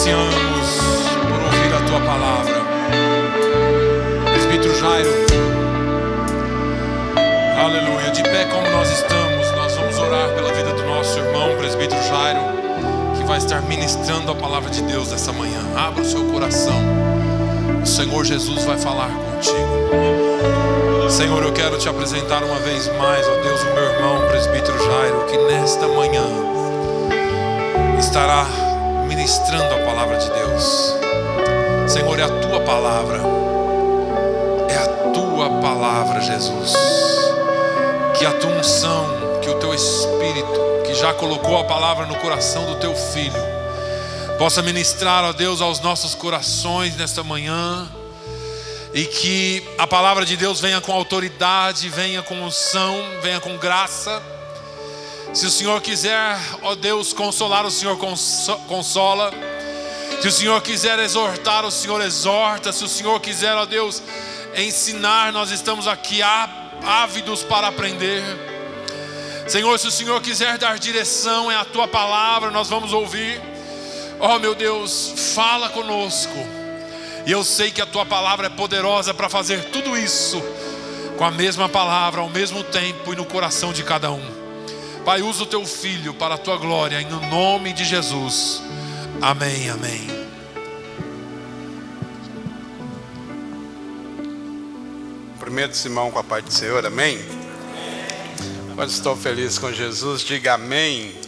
ansiamos por ouvir a tua palavra. Presbítero Jairo, aleluia, de pé como nós estamos, nós vamos orar pela vida do nosso irmão, presbítero Jairo, que vai estar ministrando a palavra de Deus essa manhã. Abra o seu coração, o Senhor Jesus vai falar contigo. Senhor, eu quero te apresentar uma vez mais, ó Deus, o meu irmão, presbítero Jairo, que nesta manhã estará ministrando a palavra de Deus. Senhor, é a tua palavra, Jesus. Que a tua unção, que o teu Espírito, que já colocou a palavra no coração do teu filho, possa ministrar, ó Deus, aos nossos corações nesta manhã. E que a palavra de Deus venha com autoridade, venha com unção, venha com graça. Se o Senhor quiser, ó Deus, consolar, o Senhor consola. Se o Senhor quiser exortar, o Senhor exorta. Se o Senhor quiser, ó Deus, ensinar, nós estamos aqui ávidos para aprender. Senhor, se o Senhor quiser dar direção, é a tua palavra, nós vamos ouvir. Ó meu Deus, fala conosco. E eu sei que a tua palavra é poderosa para fazer tudo isso com a mesma palavra, ao mesmo tempo e no coração de cada um. Pai, usa o teu filho para a tua glória, em nome de Jesus. Amém, amém. Primeiro Simão, com a paz do Senhor, amém? Quando estou feliz com Jesus, diga amém.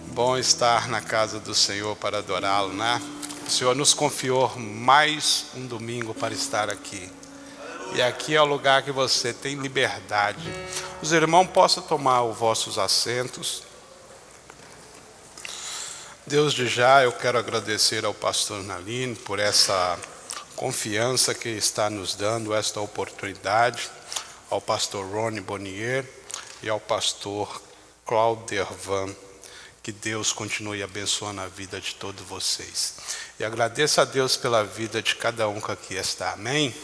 Bom estar na casa do Senhor para adorá-lo, né? O Senhor nos confiou mais um domingo para estar aqui. E aqui é o lugar que você tem liberdade. Os irmãos possam tomar os vossos assentos. Desde já eu quero agradecer ao pastor Naline por essa confiança que está nos dando, esta oportunidade. Ao pastor Rony Bonnier e ao pastor Claudervan. Que Deus continue abençoando a vida de todos vocês. E agradeço a Deus pela vida de cada um que aqui está. Amém?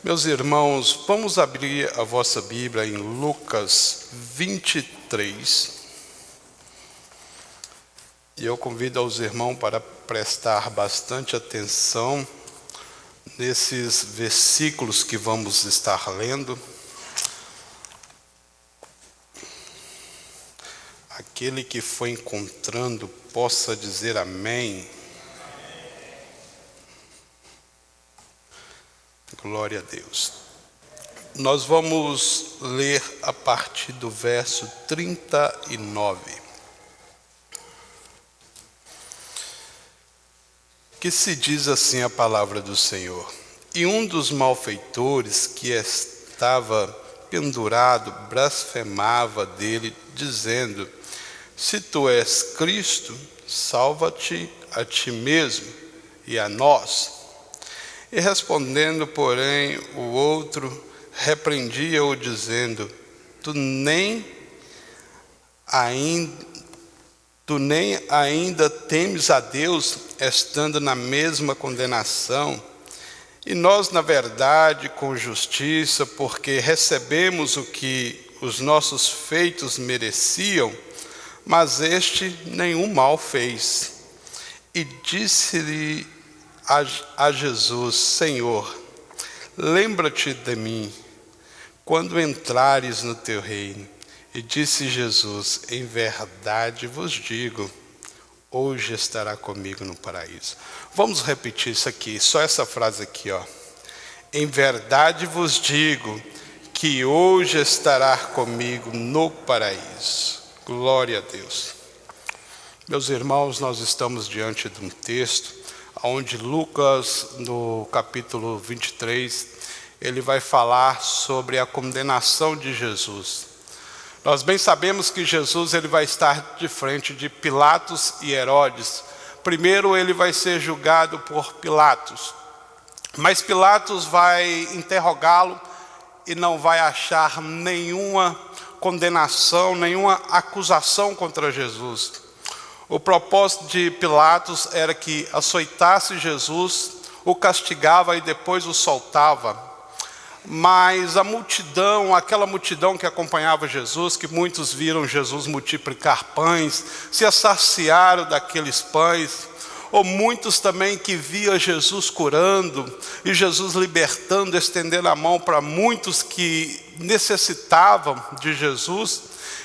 Meus irmãos, vamos abrir a vossa Bíblia em Lucas 23. E eu convido aos irmãos para prestar bastante atenção nesses versículos que vamos estar lendo. Aquele que foi encontrando possa dizer amém. Glória a Deus. Nós vamos ler a partir do verso 39. Que se diz assim a palavra do Senhor. E um dos malfeitores que estava pendurado blasfemava dele, dizendo: se tu és Cristo, salva-te a ti mesmo e a nós. E respondendo, porém, o outro repreendia-o, dizendo: tu nem ainda temes a Deus, estando na mesma condenação? E nós, na verdade, com justiça, porque recebemos o que os nossos feitos mereciam, mas este nenhum mal fez. E disse-lhe a Jesus: Senhor, lembra-te de mim quando entrares no teu reino. E disse Jesus: em verdade vos digo, hoje estará comigo no paraíso. Vamos repetir isso aqui, só essa frase aqui, ó. Em verdade vos digo que hoje estará comigo no paraíso. Glória a Deus. Meus irmãos, nós estamos diante de um texto onde Lucas, no capítulo 23, ele vai falar sobre a condenação de Jesus. Nós bem sabemos que Jesus ele vai estar de frente de Pilatos e Herodes. Primeiro ele vai ser julgado por Pilatos, mas Pilatos vai interrogá-lo e não vai achar nenhuma condenação, nenhuma acusação contra Jesus. O propósito de Pilatos era que açoitasse Jesus, o castigava e depois o soltava. Mas a multidão, aquela multidão que acompanhava Jesus, que muitos viram Jesus multiplicar pães, se saciaram daqueles pães, ou muitos também que via Jesus curando, e Jesus libertando, estendendo a mão para muitos que necessitavam de Jesus,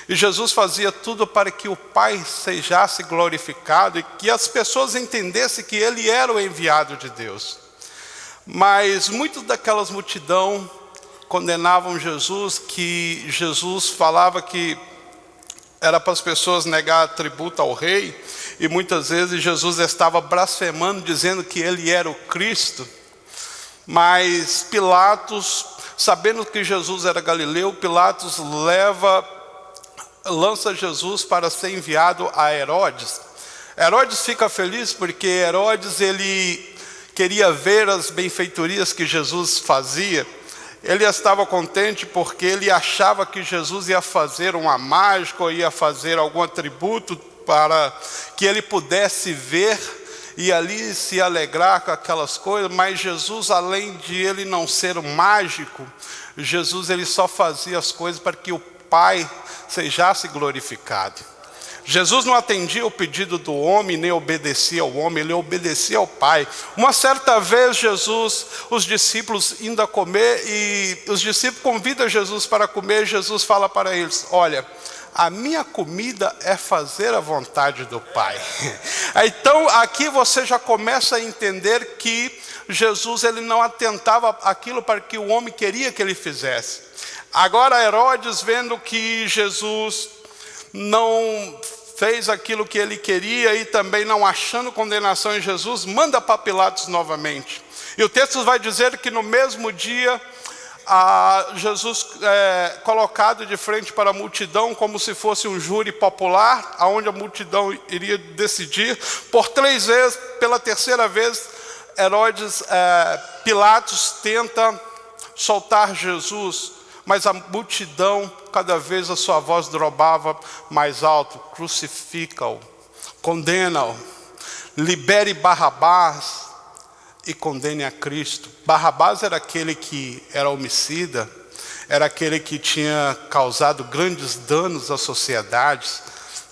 e Jesus fazia tudo para que o Pai sejasse glorificado, e que as pessoas entendessem que Ele era o enviado de Deus. Mas muitos daquelas multidão condenavam Jesus, que Jesus falava que era para as pessoas negar tributo ao rei, e muitas vezes Jesus estava blasfemando, dizendo que ele era o Cristo. Mas Pilatos, sabendo que Jesus era galileu, Pilatos lança Jesus para ser enviado a Herodes. Herodes fica feliz porque Herodes ele queria ver as benfeitorias que Jesus fazia. Ele estava contente porque ele achava que Jesus ia fazer uma mágica, ou ia fazer algum atributo para que ele pudesse ver e ali se alegrar com aquelas coisas. Mas Jesus, além de ele não ser um mágico, Jesus ele só fazia as coisas para que o Pai sejasse glorificado. Jesus não atendia o pedido do homem, nem obedecia ao homem, ele obedecia ao Pai. Uma certa vez Jesus, os discípulos indo a comer, e os discípulos convidam Jesus para comer, Jesus fala para eles: olha, a minha comida é fazer a vontade do Pai. Então aqui você já começa a entender que Jesus ele não atentava aquilo para que o homem queria que ele fizesse. Agora Herodes, vendo que Jesus não fez aquilo que ele queria, e também não achando condenação em Jesus, manda para Pilatos novamente. E o texto vai dizer que no mesmo dia, Jesus colocado de frente para a multidão, como se fosse um júri popular, onde a multidão iria decidir. Por 3 vezes, pela terceira vez, Pilatos tenta soltar Jesus, mas a multidão, cada vez a sua voz drobava mais alto: crucifica-o, condena-o, libere Barrabás e condene a Cristo. Barrabás era aquele que era homicida, era aquele que tinha causado grandes danos à sociedade,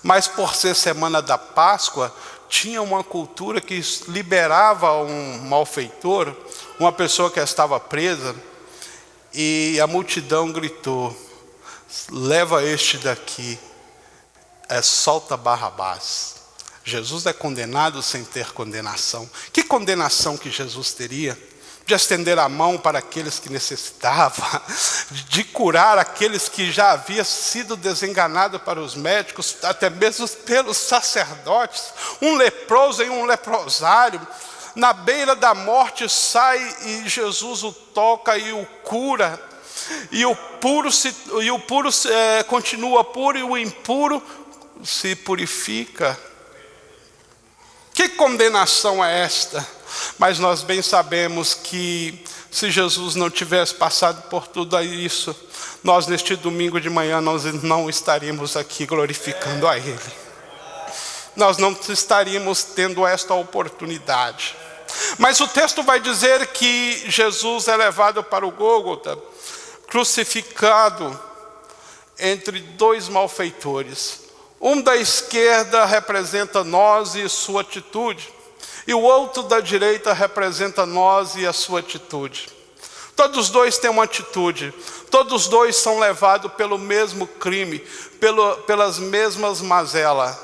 mas por ser semana da Páscoa, tinha uma cultura que liberava um malfeitor, uma pessoa que estava presa. E a multidão gritou: leva este daqui, solta Barrabás. Jesus é condenado sem ter condenação. Que condenação que Jesus teria? De estender a mão para aqueles que necessitavam, de curar aqueles que já haviam sido desenganados para os médicos, até mesmo pelos sacerdotes. Um leproso em um leprosário, na beira da morte, sai e Jesus o toca e o cura. E o puro continua puro, e o impuro se purifica. Que condenação é esta? Mas nós bem sabemos que se Jesus não tivesse passado por tudo isso, nós neste domingo de manhã nós não estaríamos aqui glorificando a Ele. Nós não estaríamos tendo esta oportunidade. Mas o texto vai dizer que Jesus é levado para o Gólgota, crucificado entre 2 malfeitores. Um da esquerda representa nós e sua atitude, e o outro da direita representa nós e a sua atitude. Todos 2 têm uma atitude, todos 2 são levados pelo mesmo crime, pelas mesmas mazelas.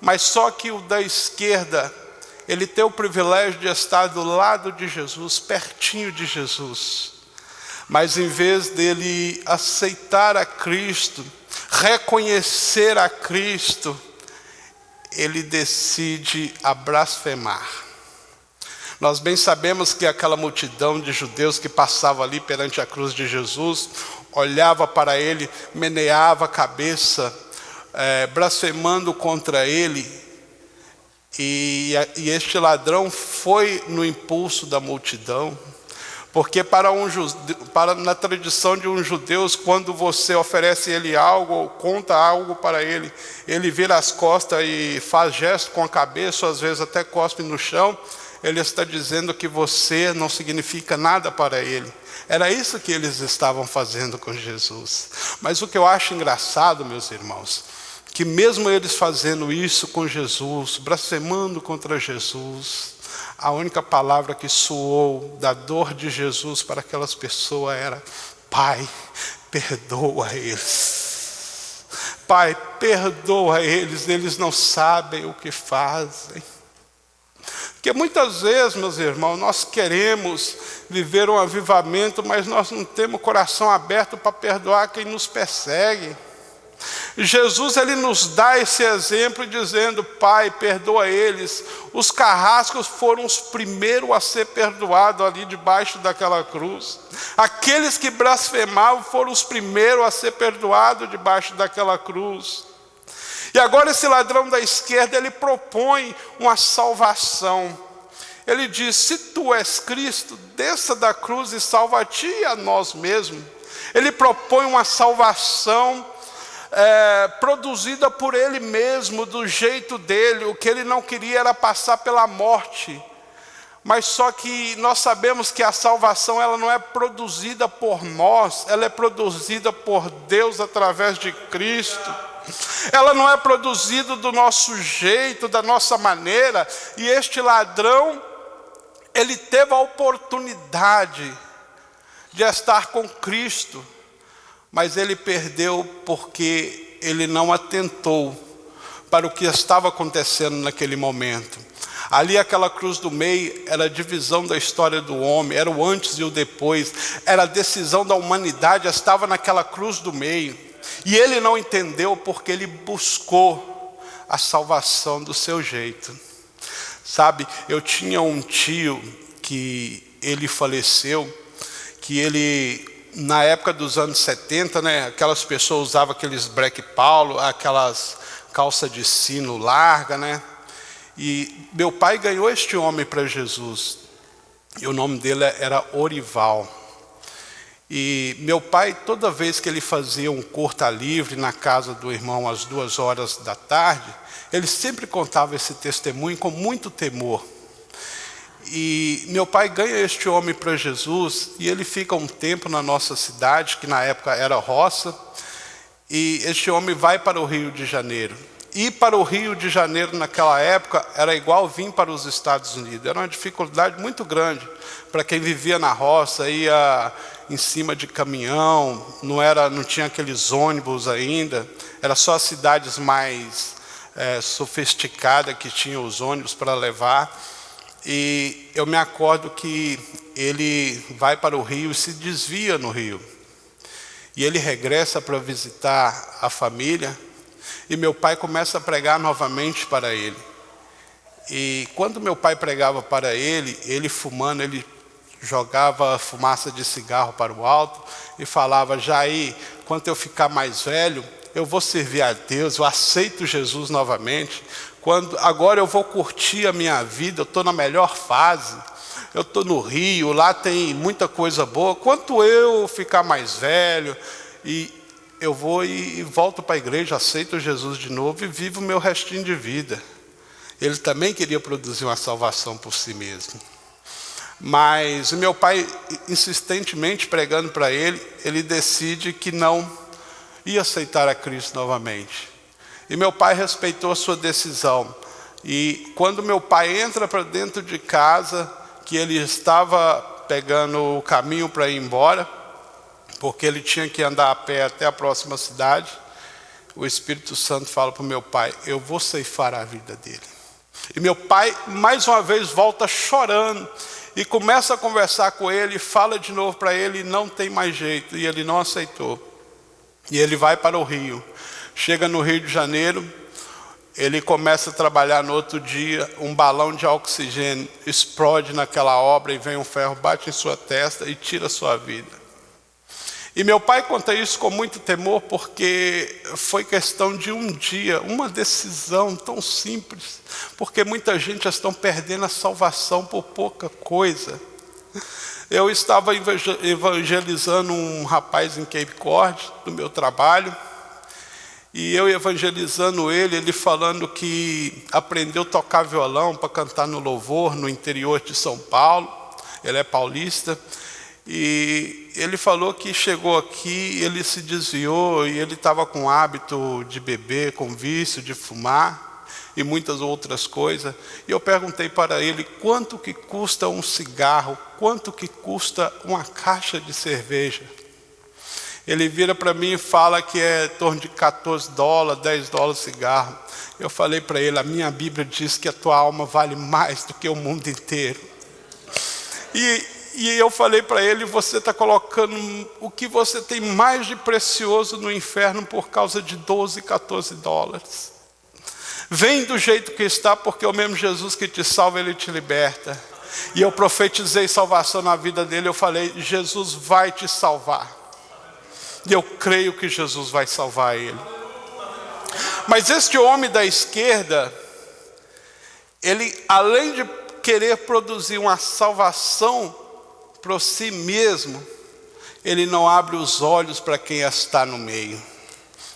Mas só que o da esquerda, ele tem o privilégio de estar do lado de Jesus, pertinho de Jesus. Mas em vez dele aceitar a Cristo, reconhecer a Cristo, ele decide a blasfemar. Nós bem sabemos que aquela multidão de judeus que passava ali perante a cruz de Jesus, olhava para ele, meneava a cabeça, blasfemando contra ele. E este ladrão foi no impulso da multidão, porque na tradição de um judeu, quando você oferece ele algo, ou conta algo para ele, ele vira as costas e faz gesto com a cabeça, às vezes até cospe no chão. Ele está dizendo que você não significa nada para Ele. Era isso que eles estavam fazendo com Jesus. Mas o que eu acho engraçado, meus irmãos, que mesmo eles fazendo isso com Jesus, blasfemando contra Jesus, a única palavra que soou da dor de Jesus para aquelas pessoas era: Pai, perdoa eles. Pai, perdoa eles, eles não sabem o que fazem. Porque muitas vezes, meus irmãos, nós queremos viver um avivamento, mas nós não temos o coração aberto para perdoar quem nos persegue. Jesus, ele nos dá esse exemplo dizendo: Pai, perdoa eles. Os carrascos foram os primeiros a ser perdoados ali debaixo daquela cruz. Aqueles que blasfemavam foram os primeiros a ser perdoados debaixo daquela cruz. E agora esse ladrão da esquerda, ele propõe uma salvação. Ele diz: se tu és Cristo, desça da cruz e salva a ti e a nós mesmos. Ele propõe uma salvação produzida por ele mesmo, do jeito dele. O que ele não queria era passar pela morte. Mas só que nós sabemos que a salvação, ela não é produzida por nós, ela é produzida por Deus através de Cristo. Ela não é produzida do nosso jeito, da nossa maneira. E este ladrão, ele teve a oportunidade de estar com Cristo, mas ele perdeu porque ele não atentou para o que estava acontecendo naquele momento. Ali aquela cruz do meio era a divisão da história do homem, era o antes e o depois, era a decisão da humanidade, estava naquela cruz do meio. E ele não entendeu porque ele buscou a salvação do seu jeito. Sabe, eu tinha um tio que ele faleceu, que ele, na época dos anos 70, né, aquelas pessoas usavam aqueles black paulo, aquelas calça de sino larga, né? E meu pai ganhou este homem para Jesus. E o nome dele era Orival. E meu pai, toda vez que ele fazia um corta livre na casa do irmão às 14h da tarde, ele sempre contava esse testemunho com muito temor. E meu pai ganha este homem para Jesus, e ele fica um tempo na nossa cidade, que na época era roça, e este homem vai para o Rio de Janeiro. Ir para o Rio de Janeiro naquela época era igual vir para os Estados Unidos. Era uma dificuldade muito grande para quem vivia na roça, ia em cima de caminhão, não tinha aqueles ônibus ainda, era só as cidades mais sofisticadas que tinham os ônibus para levar. E eu me acordo que ele vai para o Rio e se desvia no Rio. E ele regressa para visitar a família, e meu pai começa a pregar novamente para ele. E quando meu pai pregava para ele, ele fumando, ele jogava fumaça de cigarro para o alto e falava: Jair, quando eu ficar mais velho, eu vou servir a Deus, eu aceito Jesus novamente. Agora eu vou curtir a minha vida, eu estou na melhor fase, eu estou no Rio, lá tem muita coisa boa. Quando eu ficar mais velho, e eu vou e volto para a igreja, aceito Jesus de novo e vivo o meu restinho de vida. Ele também queria produzir uma salvação por si mesmo. Mas o meu pai, insistentemente pregando para ele, ele decide que não ia aceitar a Cristo novamente. E meu pai respeitou a sua decisão. E quando meu pai entra para dentro de casa, que ele estava pegando o caminho para ir embora, porque ele tinha que andar a pé até a próxima cidade, o Espírito Santo fala para o meu pai: eu vou ceifar a vida dele. E meu pai, mais uma vez, volta chorando, e começa a conversar com ele, fala de novo para ele, e não tem mais jeito, e ele não aceitou. E ele vai para o Rio, chega no Rio de Janeiro, ele começa a trabalhar no outro dia, um balão de oxigênio explode naquela obra, e vem um ferro, bate em sua testa e tira a sua vida. E meu pai conta isso com muito temor, porque foi questão de um dia, uma decisão tão simples, porque muita gente está perdendo a salvação por pouca coisa. Eu estava evangelizando um rapaz em Cape Cod, do meu trabalho, E eu evangelizando ele falando que aprendeu a tocar violão para cantar no louvor no interior de São Paulo. Ele é paulista. E ele falou que chegou aqui, ele se desviou e ele estava com o hábito de beber, com vício de fumar e muitas outras coisas. E eu perguntei para ele quanto que custa um cigarro, quanto que custa uma caixa de cerveja. Ele vira para mim e fala que é em torno de $14, $10 o cigarro. Eu falei para ele, a minha Bíblia diz que a tua alma vale mais do que o mundo inteiro. E eu falei para ele, você está colocando o que você tem mais de precioso no inferno por causa de $12, $14. Vem do jeito que está, porque é o mesmo Jesus que te salva, ele te liberta. E eu profetizei salvação na vida dele, eu falei, Jesus vai te salvar. E eu creio que Jesus vai salvar ele. Mas este homem da esquerda, ele além de querer produzir uma salvação para si mesmo, ele não abre os olhos para quem está no meio.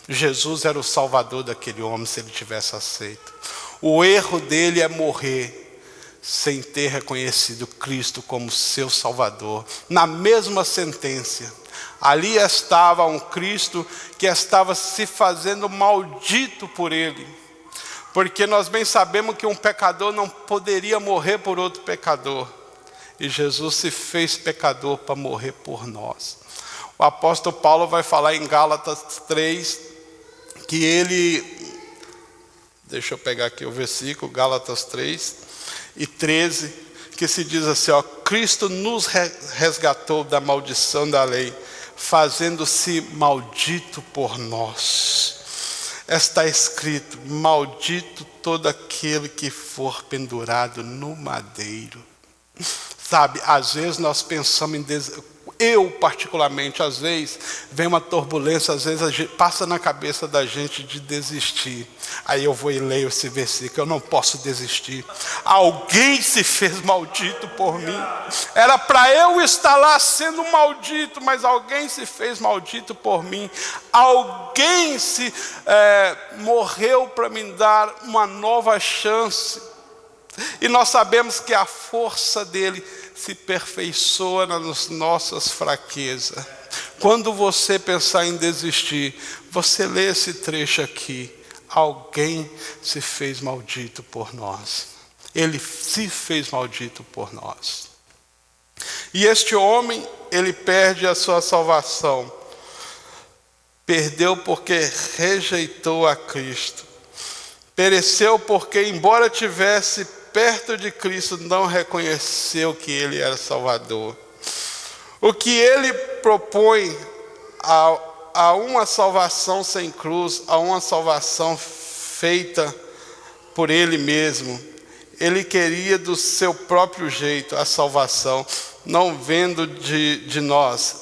Jesus era o salvador daquele homem se ele tivesse aceito. O erro dele é morrer sem ter reconhecido Cristo como seu salvador. Na mesma sentença, ali estava um Cristo que estava se fazendo maldito por ele. Porque nós bem sabemos que um pecador não poderia morrer por outro pecador. E Jesus se fez pecador para morrer por nós. O apóstolo Paulo vai falar em Gálatas 3, que ele... Deixa eu pegar aqui o versículo, Gálatas 3:13, que se diz assim, ó, Cristo nos resgatou da maldição da lei, fazendo-se maldito por nós. Está escrito, maldito todo aquele que for pendurado no madeiro. Sabe, às vezes nós pensamos eu particularmente, às vezes vem uma turbulência, às vezes a gente, passa na cabeça da gente de desistir. Aí eu vou e leio esse versículo, eu não posso desistir. Alguém se fez maldito por mim. Era para eu estar lá sendo maldito, mas alguém se fez maldito por mim. Alguém morreu para me dar uma nova chance. E nós sabemos que a força dele se aperfeiçoa nas nossas fraquezas. Quando você pensar em desistir, você lê esse trecho aqui. Alguém se fez maldito por nós. Ele se fez maldito por nós. E este homem, ele perde a sua salvação. Perdeu porque rejeitou a Cristo. Pereceu porque, embora tivesse perto de Cristo, não reconheceu que ele era Salvador. O que ele propõe a uma salvação sem cruz, a uma salvação feita por ele mesmo. Ele queria do seu próprio jeito a salvação, não vendo de nós.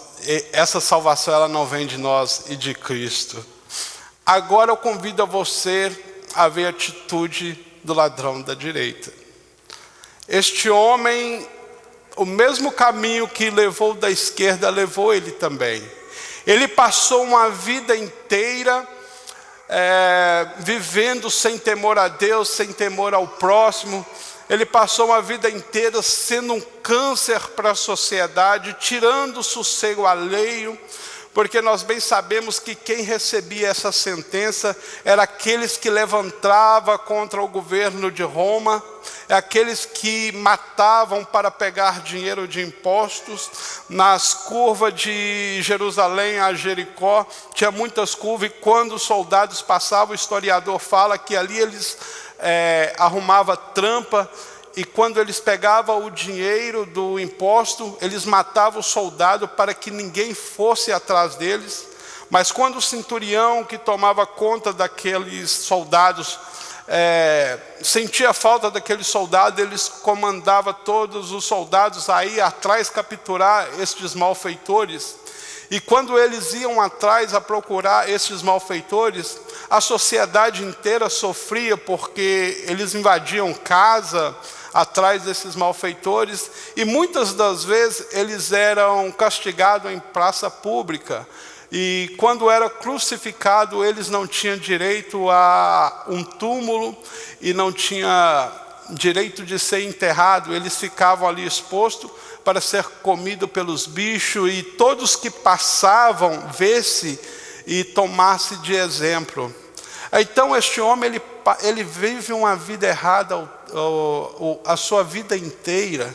Essa salvação ela não vem de nós e de Cristo. Agora eu convido a você a ver a atitude do ladrão da direita. Este homem, o mesmo caminho que levou da esquerda, levou ele também. Ele passou uma vida inteira vivendo sem temor a Deus, sem temor ao próximo. Ele passou uma vida inteira sendo um câncer para a sociedade, tirando o sossego alheio, porque nós bem sabemos que quem recebia essa sentença era aqueles que levantavam contra o governo de Roma, aqueles que matavam para pegar dinheiro de impostos. Nas curvas de Jerusalém a Jericó, tinha muitas curvas, e quando os soldados passavam, o historiador fala que ali eles arrumavam trampa, e quando eles pegavam o dinheiro do imposto, eles matavam o soldado para que ninguém fosse atrás deles. Mas quando o centurião que tomava conta daqueles soldados sentia falta daquele soldado, eles comandavam todos os soldados a ir atrás capturar estes malfeitores. E quando eles iam atrás a procurar estes malfeitores, a sociedade inteira sofria, porque eles invadiam casa atrás desses malfeitores, e muitas das vezes eles eram castigados em praça pública. E quando era crucificado, eles não tinham direito a um túmulo e não tinha direito de ser enterrado. Eles ficavam ali expostos para ser comido pelos bichos, e todos que passavam vê-se e tomasse de exemplo. Então este homem, ele vive uma vida errada a sua vida inteira,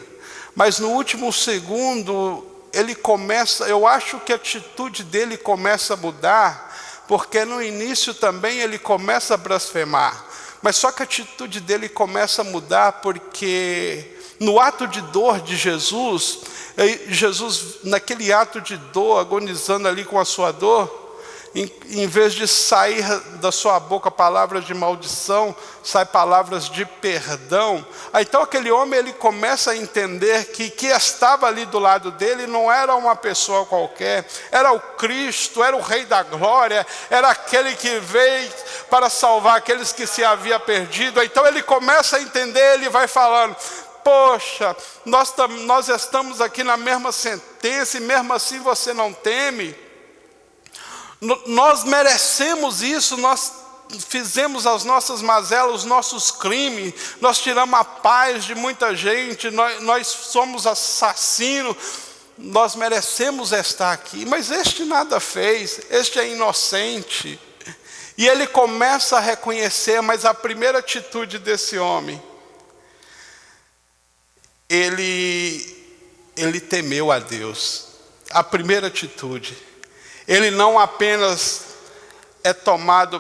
mas no último segundo ele começa, eu acho que a atitude dele começa a mudar, porque no início também ele começa a blasfemar, mas só que a atitude dele começa a mudar, porque no ato de dor de Jesus, naquele ato de dor, agonizando ali com a sua dor, em vez de sair da sua boca palavras de maldição, sai palavras de perdão. Então aquele homem, ele começa a entender que estava ali do lado dele não era uma pessoa qualquer, era o Cristo, era o Rei da Glória, era aquele que veio para salvar aqueles que se havia perdido. Então ele começa a entender, ele vai falando: poxa, nós estamos aqui na mesma sentença e mesmo assim você não teme. Nós merecemos isso, nós fizemos as nossas mazelas, os nossos crimes, nós tiramos a paz de muita gente, nós somos assassinos, nós merecemos estar aqui, mas este nada fez, este é inocente. E ele começa a reconhecer, mas a primeira atitude desse homem, ele temeu a Deus. A primeira atitude, ele não apenas é tomado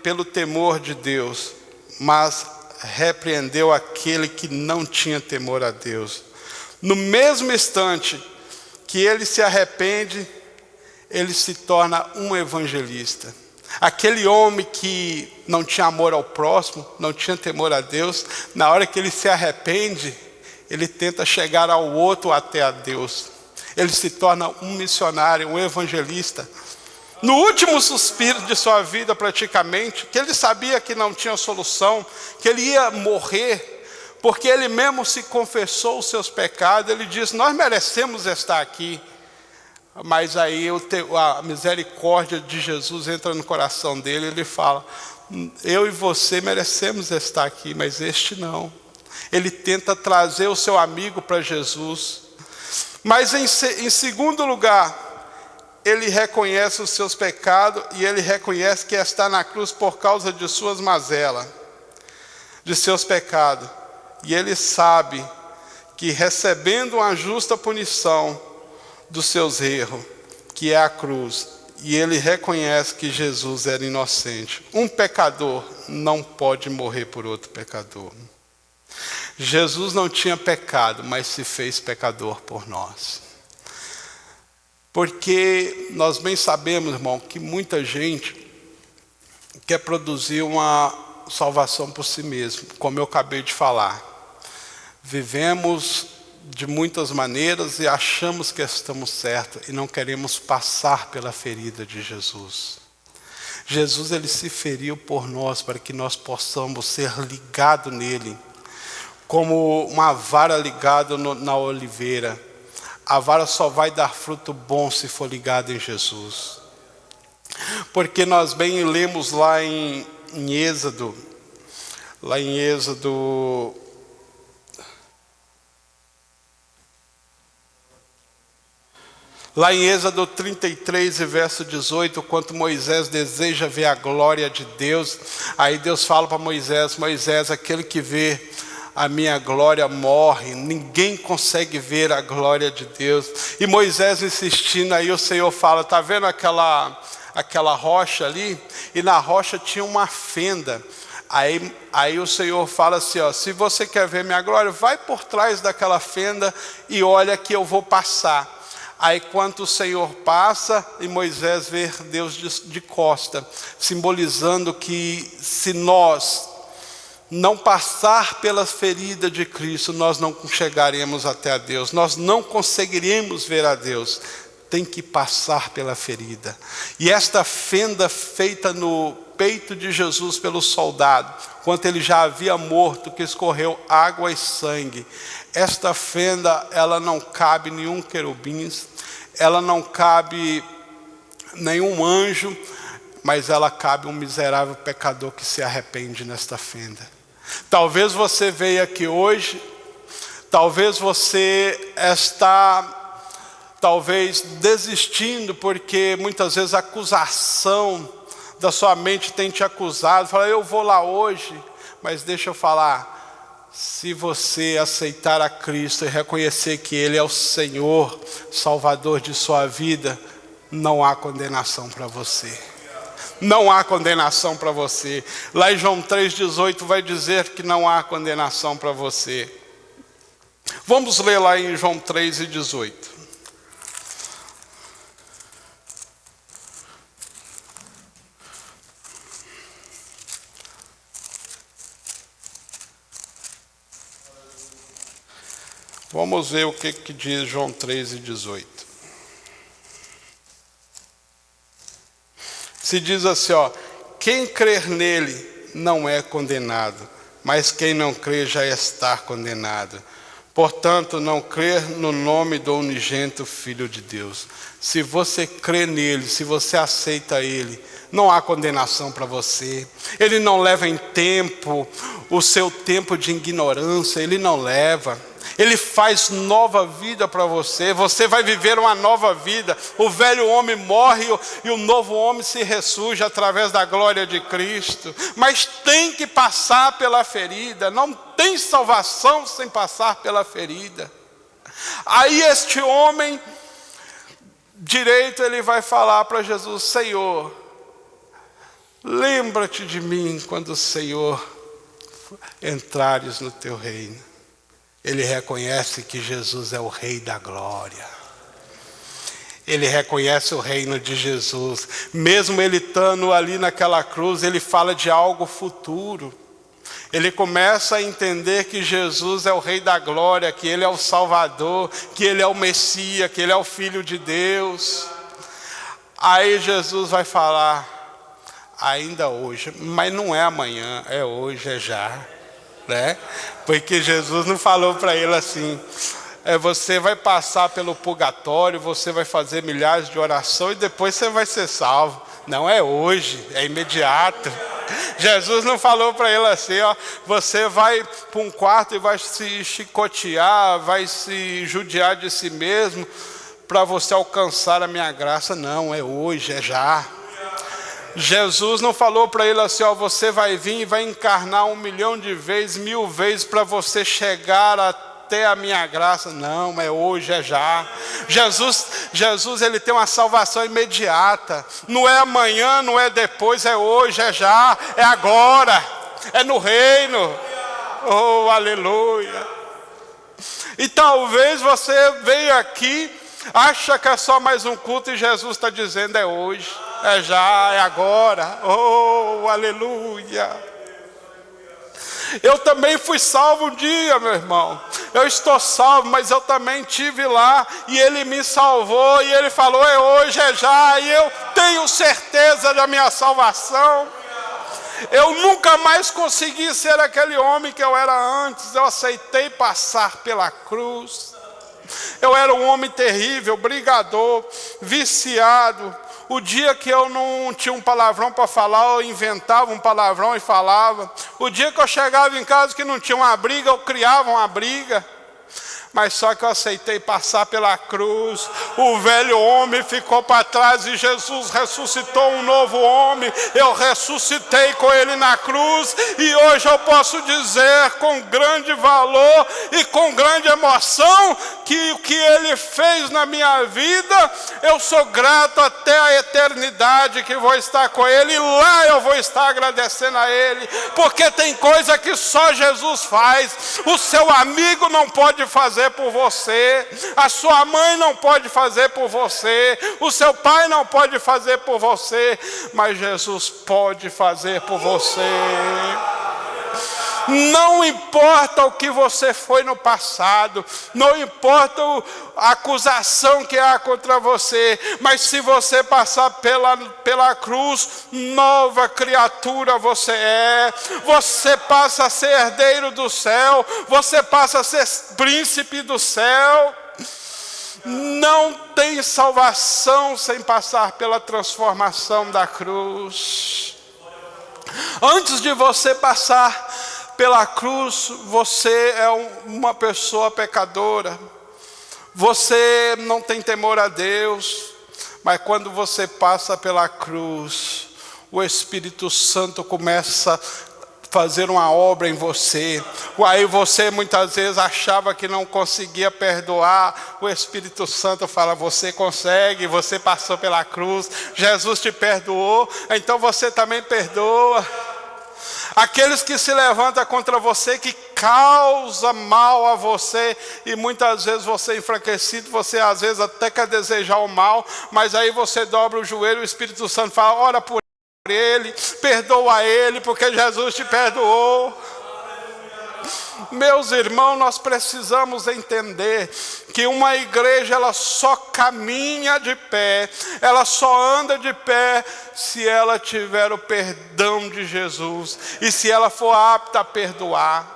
pelo temor de Deus, mas repreendeu aquele que não tinha temor a Deus. No mesmo instante que ele se arrepende, ele se torna um evangelista. Aquele homem que não tinha amor ao próximo, não tinha temor a Deus, na hora que ele se arrepende, ele tenta chegar ao outro até a Deus. Ele se torna um missionário, um evangelista. No último suspiro de sua vida, praticamente, que ele sabia que não tinha solução, que ele ia morrer, porque ele mesmo se confessou os seus pecados. Ele diz: nós merecemos estar aqui. Mas aí a misericórdia de Jesus entra no coração dele, ele fala: eu e você merecemos estar aqui, mas este não. Ele tenta trazer o seu amigo para Jesus. Mas em segundo lugar, ele reconhece os seus pecados e ele reconhece que está na cruz por causa de suas mazelas, de seus pecados. E ele sabe que recebendo uma justa punição dos seus erros, que é a cruz, e ele reconhece que Jesus era inocente. Um pecador não pode morrer por outro pecador. Jesus não tinha pecado, mas se fez pecador por nós. Porque nós bem sabemos, irmão, que muita gente quer produzir uma salvação por si mesmo, como eu acabei de falar. Vivemos de muitas maneiras e achamos que estamos certos e não queremos passar pela ferida de Jesus. Jesus, ele se feriu por nós para que nós possamos ser ligados nele, como uma vara ligada na oliveira. A vara só vai dar fruto bom se for ligada em Jesus. Porque nós bem lemos lá em Êxodo, lá em Êxodo 33 e verso 18, quando Moisés deseja ver a glória de Deus, aí Deus fala para Moisés: Moisés, aquele que vê a minha glória morre, ninguém consegue ver a glória de Deus. E Moisés insistindo, aí o Senhor fala: está vendo aquela rocha ali? E na rocha tinha uma fenda. Aí o Senhor fala assim: ó, se você quer ver minha glória, vai por trás daquela fenda e olha que eu vou passar. Aí quando o Senhor passa, e Moisés vê Deus de costa, simbolizando que se nós não passar pelas feridas de Cristo, nós não chegaremos até a Deus, nós não conseguiremos ver a Deus. Tem que passar pela ferida. E esta fenda feita no peito de Jesus pelo soldado, quando ele já havia morto, que escorreu água e sangue, esta fenda, ela não cabe nenhum querubins, ela não cabe nenhum anjo, mas ela cabe a um miserável pecador que se arrepende nesta fenda. Talvez você veio aqui hoje, talvez você está desistindo, porque muitas vezes a acusação da sua mente tem te acusado. Fala, eu vou lá hoje, mas deixa eu falar, se você aceitar a Cristo e reconhecer que Ele é o Senhor, Salvador de sua vida, não há condenação para você. Não há condenação para você. Lá em João 3,18 vai dizer que não há condenação para você. Vamos ler lá em João 3,18. Vamos ver o que diz João 3,18. Se diz assim, quem crer nele não é condenado, mas quem não crê já está condenado. Portanto, não crer no nome do unigênito Filho de Deus. Se você crê nele, se você aceita ele, não há condenação para você. Ele não leva em tempo o seu tempo de ignorância, ele não leva. Ele faz nova vida para você. Você vai viver uma nova vida. O velho homem morre e o novo homem se ressurge através da glória de Cristo. Mas tem que passar pela ferida. Não tem salvação sem passar pela ferida. Aí este homem direito, ele vai falar para Jesus, Senhor, lembra-te de mim quando o Senhor entrares no teu reino. Ele reconhece que Jesus é o Rei da glória. Ele reconhece o reino de Jesus. Mesmo ele estando ali naquela cruz, ele fala de algo futuro. Ele começa a entender que Jesus é o Rei da glória, que Ele é o Salvador, que Ele é o Messias, que Ele é o Filho de Deus. Aí Jesus vai falar, ainda hoje, mas não é amanhã, é hoje, é já. Né? Porque Jesus não falou para ele assim, você vai passar pelo purgatório, você vai fazer milhares de orações e depois você vai ser salvo. Não, é hoje, é imediato. Jesus não falou para ele assim, você vai para um quarto e vai se chicotear, vai se judiar de si mesmo para você alcançar a minha graça. Não, é hoje, é já. Jesus não falou para ele assim, você vai vir e vai encarnar 1 milhão de vezes, 1000 vezes para você chegar até a minha graça. Não, é hoje, é já. Jesus ele tem uma salvação imediata. Não é amanhã, não é depois, é hoje, é já, é agora, é no reino. Oh, aleluia. E talvez você veja aqui, acha que é só mais um culto e Jesus está dizendo é hoje. É já, é agora. Oh, aleluia. Eu também fui salvo um dia, meu irmão. Eu estou salvo, mas eu também estive lá e Ele me salvou e Ele falou, é hoje, é já. E eu tenho certeza da minha salvação. Eu nunca mais consegui ser aquele homem que eu era antes. Eu aceitei passar pela cruz. Eu era um homem terrível, brigador, viciado. O dia que eu não tinha um palavrão para falar, eu inventava um palavrão e falava. O dia que eu chegava em casa que não tinha uma briga, eu criava uma briga. Mas só que eu aceitei passar pela cruz. O velho homem ficou para trás e Jesus ressuscitou um novo homem. Eu ressuscitei com ele na cruz. E hoje eu posso dizer com grande valor e com grande emoção que o que ele fez na minha vida, eu sou grato até a eternidade que vou estar com ele. E lá eu vou estar agradecendo a ele. Porque tem coisa que só Jesus faz. O seu amigo não pode fazer por você, a sua mãe não pode fazer por você, o seu pai não pode fazer por você, mas Jesus pode fazer por você. Não importa o que você foi no passado, não importa a acusação que há contra você, mas se você passar pela cruz, nova criatura você é. Você passa a ser herdeiro do céu, você passa a ser príncipe do céu. Não tem salvação sem passar pela transformação da cruz. Antes de você passar pela cruz, você é uma pessoa pecadora. Você não tem temor a Deus. Mas quando você passa pela cruz, o Espírito Santo começa a fazer uma obra em você. Aí você muitas vezes achava que não conseguia perdoar. O Espírito Santo fala: você consegue, você passou pela cruz, Jesus te perdoou, então você também perdoa. Aqueles que se levantam contra você, que causa mal a você, e muitas vezes você é enfraquecido, você às vezes até quer desejar o mal, mas aí você dobra o joelho, o Espírito Santo fala: ora por ele, perdoa ele, porque Jesus te perdoou. Meus irmãos, nós precisamos entender que uma igreja, ela só caminha de pé, ela só anda de pé se ela tiver o perdão de Jesus e se ela for apta a perdoar.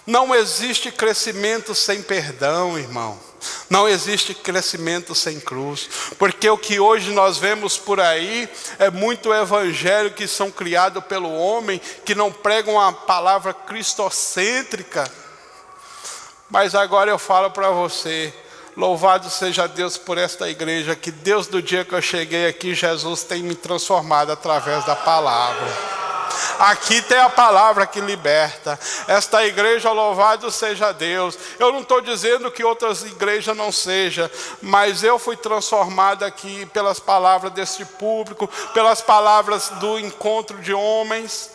Não existe crescimento sem perdão, irmão. Não existe crescimento sem cruz, porque o que hoje nós vemos por aí é muito evangelho que são criados pelo homem, que não pregam a palavra cristocêntrica. Mas agora eu falo para você, louvado seja Deus por esta igreja, que Deus, do dia que eu cheguei aqui, Jesus tem me transformado através da palavra. Aqui tem a palavra que liberta. Esta igreja, louvado seja Deus. Eu não estou dizendo que outras igrejas não sejam, mas eu fui transformado aqui pelas palavras deste público, pelas palavras do encontro de homens,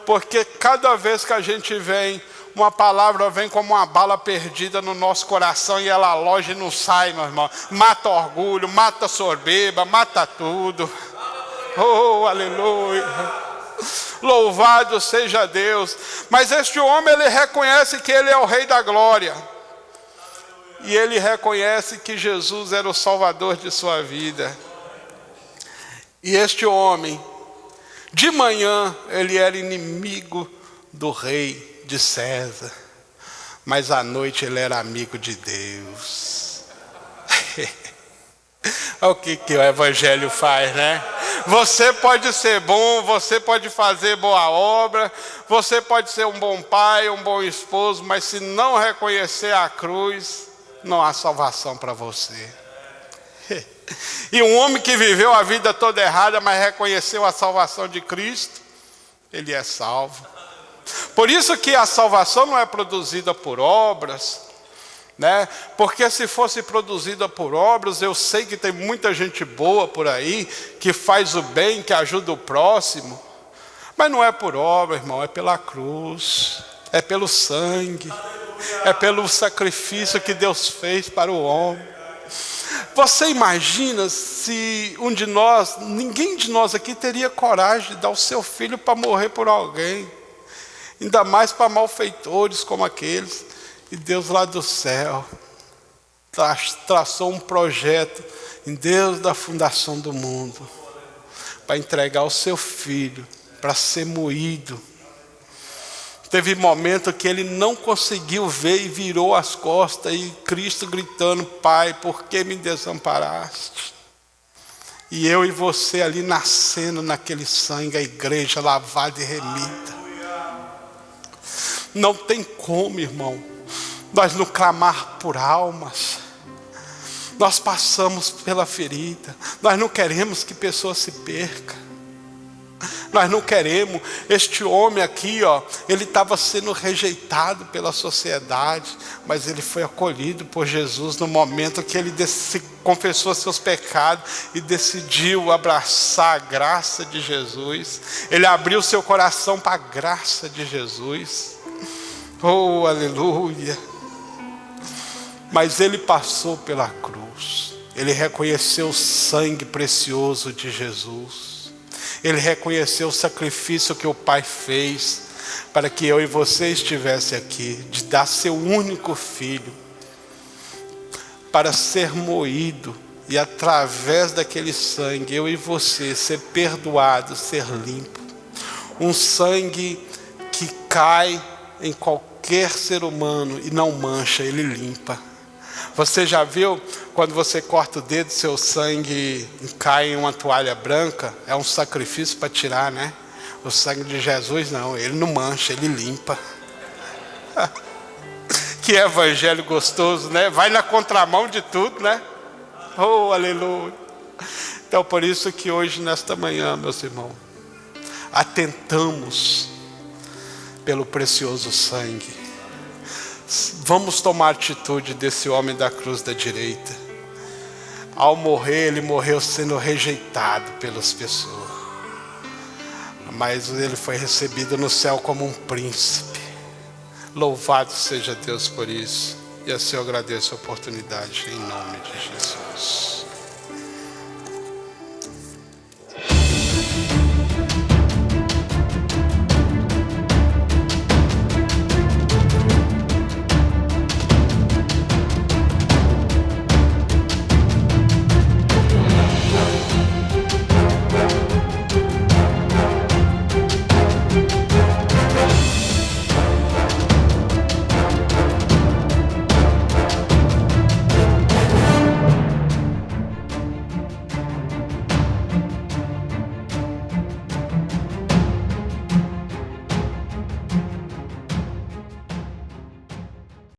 porque cada vez que a gente vem, uma palavra vem como uma bala perdida no nosso coração e ela aloja e não sai, meu irmão. Mata orgulho, mata soberba, mata tudo. Oh, aleluia. Louvado seja Deus. Mas este homem, ele reconhece que ele é o Rei da Glória. E ele reconhece que Jesus era o Salvador de sua vida. E este homem, de manhã, ele era inimigo do rei de César. Mas à noite ele era amigo de Deus. Olha o que o evangelho faz, né? Você pode ser bom, você pode fazer boa obra, você pode ser um bom pai, um bom esposo, mas se não reconhecer a cruz, não há salvação para você. E um homem que viveu a vida toda errada, mas reconheceu a salvação de Cristo, ele é salvo. Por isso que a salvação não é produzida por obras, né? Porque se fosse produzida por obras, eu sei que tem muita gente boa por aí, que faz o bem, que ajuda o próximo, mas não é por obra, irmão, é pela cruz, é pelo sangue, é pelo sacrifício que Deus fez para o homem. Você imagina se um de nós, ninguém de nós aqui teria coragem de dar o seu filho para morrer por alguém, ainda mais para malfeitores como aqueles. E Deus lá do céu traçou um projeto em Deus da fundação do mundo para entregar o seu filho para ser moído. Teve momento que ele não conseguiu ver e virou as costas, e Cristo gritando: Pai, por que me desamparaste? E eu e você ali nascendo naquele sangue, a igreja lavada e remida. Não tem como, irmão, nós não clamar por almas. Nós passamos pela ferida. Nós não queremos que pessoas se percam. Nós não queremos. Este homem aqui, ó, ele estava sendo rejeitado pela sociedade, mas ele foi acolhido por Jesus no momento que ele confessou seus pecados e decidiu abraçar a graça de Jesus. Ele abriu seu coração para a graça de Jesus. Oh, aleluia. Mas ele passou pela cruz. Ele reconheceu o sangue precioso de Jesus. Ele reconheceu o sacrifício que o Pai fez para que eu e você estivesse aqui, de dar seu único filho para ser moído, e através daquele sangue eu e você ser perdoado, ser limpo. Um sangue que cai em qualquer ser humano e não mancha, ele limpa. Você já viu quando você corta o dedo, seu sangue cai em uma toalha branca? É um sacrifício para tirar, né? O sangue de Jesus não, ele não mancha, ele limpa. Que evangelho gostoso, né? Vai na contramão de tudo, né? Oh, aleluia. Então por isso que hoje, nesta manhã, meus irmãos, atentamos pelo precioso sangue. Vamos tomar atitude desse homem da cruz da direita. Ao morrer, ele morreu sendo rejeitado pelas pessoas, mas ele foi recebido no céu como um príncipe. Louvado seja Deus por isso. E assim eu agradeço a oportunidade em nome de Jesus.